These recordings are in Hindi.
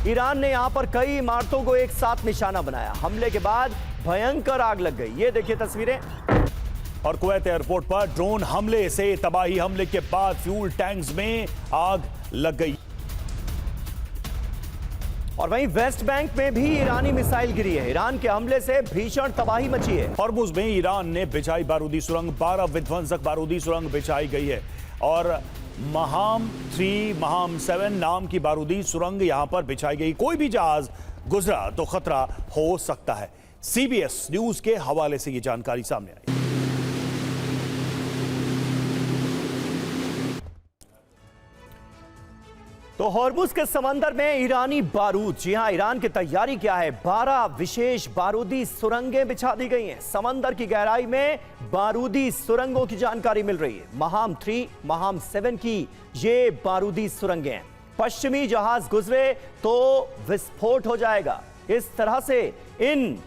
ईरान ने यहां पर कई इमारतों को एक साथ निशाना बनाया। हमले के बाद भयंकर आग लग गई। ये देखिए तस्वीरें। और कुवैत एयरपोर्ट पर ड्रोन हमले से तबाही, हमले के बाद फ्यूल टैंक्स में आग लग गई। और वहीं वेस्ट बैंक में भी ईरानी मिसाइल गिरी है। ईरान के हमले से भीषण तबाही मची है। हॉर्मुज में ईरान ने बिछाई बारूदी सुरंग, 12 विध्वंसक बारूदी सुरंग बिछाई गई है और महाम 3, महाम 7 नाम की बारूदी सुरंग यहां पर बिछाई गई। कोई भी जहाज गुजरा तो खतरा हो सकता है। सीबीएस न्यूज के हवाले से यह जानकारी सामने आई। तो हॉर्मुज के समंदर में ईरानी बारूद, जी हां, ईरान की तैयारी क्या है? 12 विशेष बारूदी सुरंगें बिछा दी गई हैं। समंदर की गहराई में बारूदी सुरंगों की जानकारी मिल रही है। महाम 3, महाम 7 की ये बारूदी सुरंगें हैं। पश्चिमी जहाज गुजरे तो विस्फोट हो जाएगा। इस तरह से इन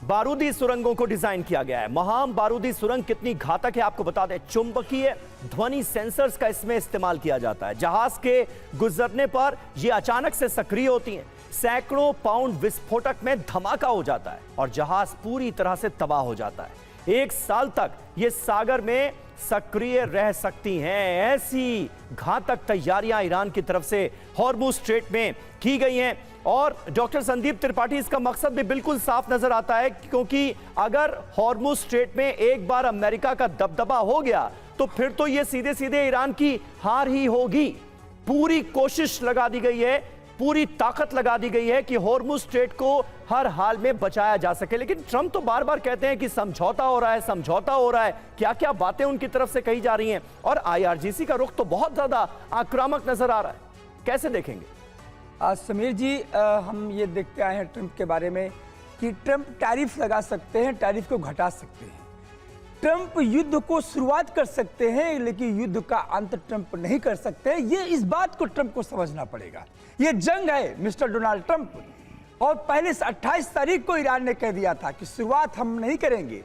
बारूदी सुरंगों को डिजाइन किया गया है। महाम बारूदी सुरंग कितनी घातक है आपको बता दें। चुंबकीय ध्वनि सेंसर्स का इसमें इस्तेमाल किया जाता है। जहाज के गुजरने पर यह अचानक से सक्रिय होती हैं। सैकड़ों पाउंड विस्फोटक में धमाका हो जाता है और जहाज पूरी तरह से तबाह हो जाता है। 1 साल तक ये सागर में सक्रिय रह सकती हैं। ऐसी घातक तैयारियां ईरान की तरफ से हॉर्मुज स्ट्रेट में की गई हैं। और डॉक्टर संदीप त्रिपाठी, इसका मकसद भी बिल्कुल साफ नजर आता है, क्योंकि अगर हॉर्मुज स्ट्रेट में एक बार अमेरिका का दबदबा हो गया तो फिर तो ये सीधे सीधे ईरान की हार ही होगी। पूरी कोशिश लगा दी गई है, पूरी ताकत लगा दी गई है कि हॉर्मुज स्ट्रेट को हर हाल में बचाया जा सके। लेकिन ट्रंप तो बार बार कहते हैं कि समझौता हो रहा है, समझौता हो रहा है। क्या क्या बातें उनकी तरफ से कही जा रही हैं। और आईआरजीसी का रुख तो बहुत ज्यादा आक्रामक नजर आ रहा है। कैसे देखेंगे? समीर जी, हम ये देखते आए हैं ट्रंप के बारे में कि ट्रंप टैरिफ लगा सकते हैं, टैरिफ को घटा सकते हैं। ट्रंप युद्ध को शुरुआत कर सकते हैं, लेकिन युद्ध का अंत ट्रंप नहीं कर सकते हैं। ये इस बात को ट्रंप को समझना पड़ेगा। ये जंग है मिस्टर डोनाल्ड ट्रंप। और पहले से 28 तारीख को ईरान ने कह दिया था कि शुरुआत हम नहीं करेंगे,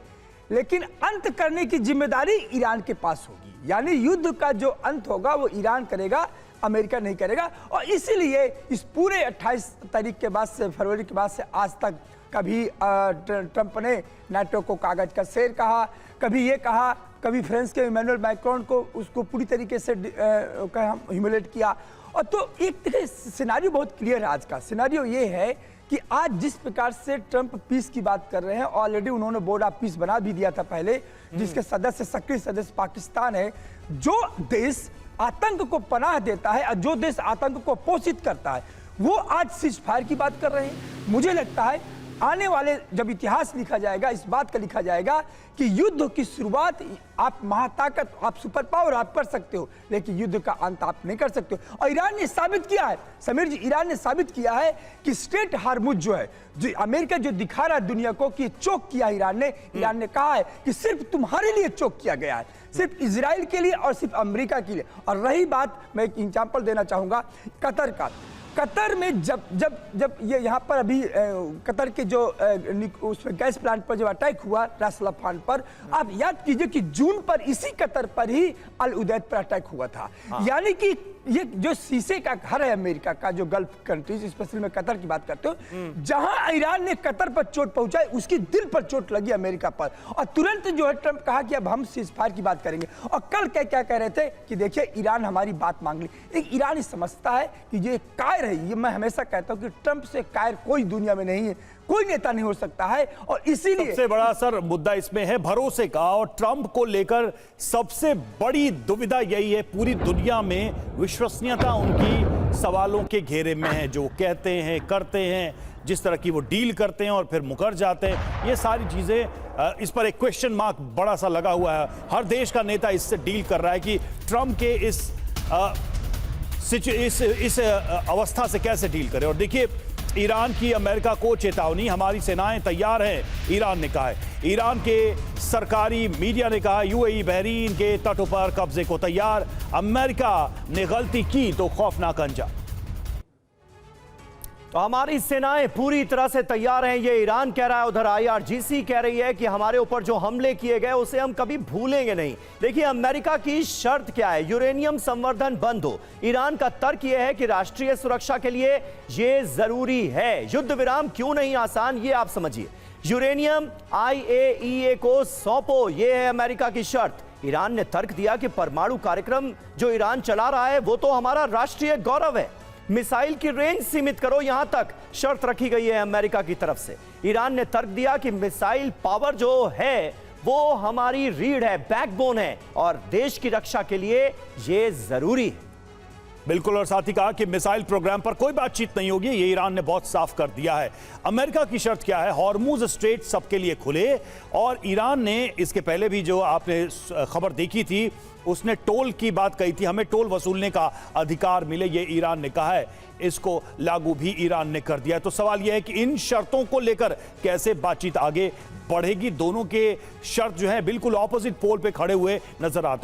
लेकिन अंत करने की जिम्मेदारी ईरान के पास होगी। यानी युद्ध का जो अंत होगा वो ईरान करेगा, अमेरिका नहीं करेगा। और इसीलिए इस पूरे 28 तारीख के बाद से, फरवरी के बाद से आज तक कभी ट्रंप ने नाटो को कागज का शेर कहा, कभी ये कहा, कभी फ्रांस के इमैनुअल मैक्रोन को उसको पूरी तरीके से ह्यूमिलेट किया। और तो एक सिनारियो बहुत क्लियर है। आज का सिनारियो ये है कि आज जिस प्रकार से ट्रंप पीस की बात कर रहे हैं, ऑलरेडी उन्होंने बोर्ड ऑफ पीस बना भी दिया था पहले, जिसके सदस्य, सक्रिय सदस्य पाकिस्तान है। जो देश आतंक को पनाह देता है और जो देश आतंक को पोषित करता है, वो आज सीज फायर की बात कर रहे हैं। मुझे लगता है आने वाले जब इतिहास लिखा जाएगा, इस बात का लिखा जाएगा कि युद्ध की शुरुआत आप महाताकत, आप सुपर पावर आप कर सकते हो, लेकिन युद्ध का अंत आप नहीं कर सकते हो। और ईरान ने साबित किया है, समीर जी, ईरान ने साबित किया है कि स्ट्रेट हार्मुज जो है, जो अमेरिका जो दिखा रहा है दुनिया को कि चोक किया ईरान ने कहा है कि सिर्फ तुम्हारे लिए चोक किया गया है, सिर्फ इजराइल के लिए और सिर्फ अमेरिका के लिए। और रही बात, मैं एक एग्जाम्पल देना चाहूंगा कतर का। कतर में जब ये यहाँ पर अभी कतर के जो उसमें गैस प्लांट पर जब अटैक हुआ रास अल अफान पर, आप याद कीजिए कि जून पर इसी कतर पर ही अल उदैद पर अटैक हुआ था। यानी कि ये जो शीशे का घर है अमेरिका का, जो गल्फ कंट्रीज, स्पेशली मैं कतर की बात करते हूँ, जहां ईरान ने कतर पर चोट पहुंचाई, उसकी दिल पर चोट लगी अमेरिका पर। और तुरंत जो है ट्रंप कहा कि अब हम सीज फायर की बात करेंगे। और कल क्या कह रहे थे कि देखिए ईरान हमारी बात मांग ली। एक ईरान समझता है कि ये कायर है। ये मैं हमेशा कहता हूं कि ट्रंप से कायर कोई दुनिया में नहीं है, कोई नेता नहीं हो सकता है। और इसीलिए सबसे बड़ा सर मुद्दा इसमें है भरोसे का। और ट्रंप को लेकर सबसे बड़ी दुविधा यही है, पूरी दुनिया में विश्वसनीयता उनकी सवालों के घेरे में है। जो कहते हैं, करते हैं, जिस तरह की वो डील करते हैं और फिर मुकर जाते हैं, ये सारी चीजें, इस पर एक क्वेश्चन मार्क बड़ा सा लगा हुआ है। हर देश का नेता इससे डील कर रहा है कि ट्रंप के इस अवस्था से कैसे डील करें। और देखिए, ईरान की अमेरिका को चेतावनी, हमारी सेनाएं तैयार हैं, ईरान ने कहा है। ईरान के सरकारी मीडिया ने कहा यूएई बहरीन के तटों पर कब्जे को तैयार, अमेरिका ने गलती की तो खौफनाक अंजाम। तो हमारी सेनाएं पूरी तरह से तैयार हैं, ये ईरान कह रहा है। उधर IRGC कह रही है कि हमारे ऊपर जो हमले किए गए उसे हम कभी भूलेंगे नहीं। देखिए अमेरिका की शर्त क्या है, यूरेनियम संवर्धन बंद हो। ईरान का तर्क यह है कि राष्ट्रीय सुरक्षा के लिए यह जरूरी है। युद्ध विराम क्यों नहीं आसान, ये आप समझिए। यूरेनियम IAEA को सौंपो, यह है अमेरिका की शर्त। ईरान ने तर्क दिया कि परमाणु कार्यक्रम जो ईरान चला रहा है वो तो हमारा राष्ट्रीय गौरव है, मिसाइल की रेंज सीमित करो, यहां तक शर्त रखी गई है अमेरिका की तरफ से। ईरान ने तर्क दिया कि मिसाइल पावर जो है वो हमारी रीढ़ है, बैकबोन है और देश की रक्षा के लिए यह जरूरी है। बिल्कुल, और साथ ही कहा कि मिसाइल प्रोग्राम पर कोई बातचीत नहीं होगी, ये ईरान ने बहुत साफ कर दिया है। अमेरिका की शर्त क्या है, हॉर्मुज स्ट्रेट सबके लिए खुले। और ईरान ने इसके पहले भी जो आपने खबर देखी थी उसने टोल की बात कही थी, हमें टोल वसूलने का अधिकार मिले, ये ईरान ने कहा है। इसको लागू भी ईरान ने कर दिया है। तो सवाल यह है कि इन शर्तों को लेकर कैसे बातचीत आगे बढ़ेगी। दोनों के शर्त जो है बिल्कुल ऑपोजिट पोल पे खड़े हुए नजर आते हैं।